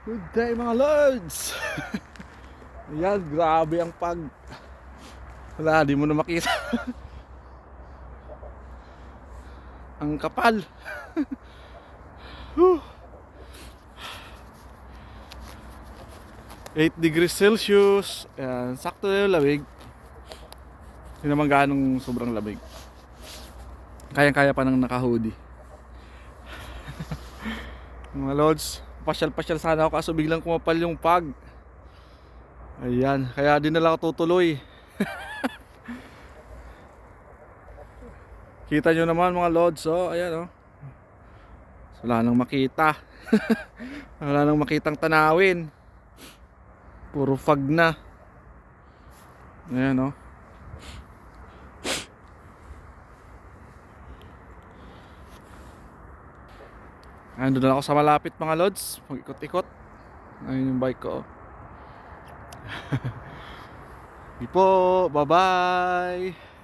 Good day mga lords. Ayan, grabe ang wala, di mo na makita. Ang kapal. 8 degrees Celsius. Ayan, sakto na yung lamig. Hindi naman ganong sobrang lamig. Kayang-kaya pa nang naka-hoodie. Mga lords, pasyal-pasyal sana ako kaso biglang kumapal yung pag. Ayan, kaya din na lang ako tutuloy. Kita nyo naman mga lords, oh, ayan oh. Wala nang makita. Wala nang makitang tanawin. Puro fog na. Ayan oh. Andun na ako sa malapit mga lords. Mag-ikot-ikot. Ayun yung bike ko oh. Ipo, bye bye.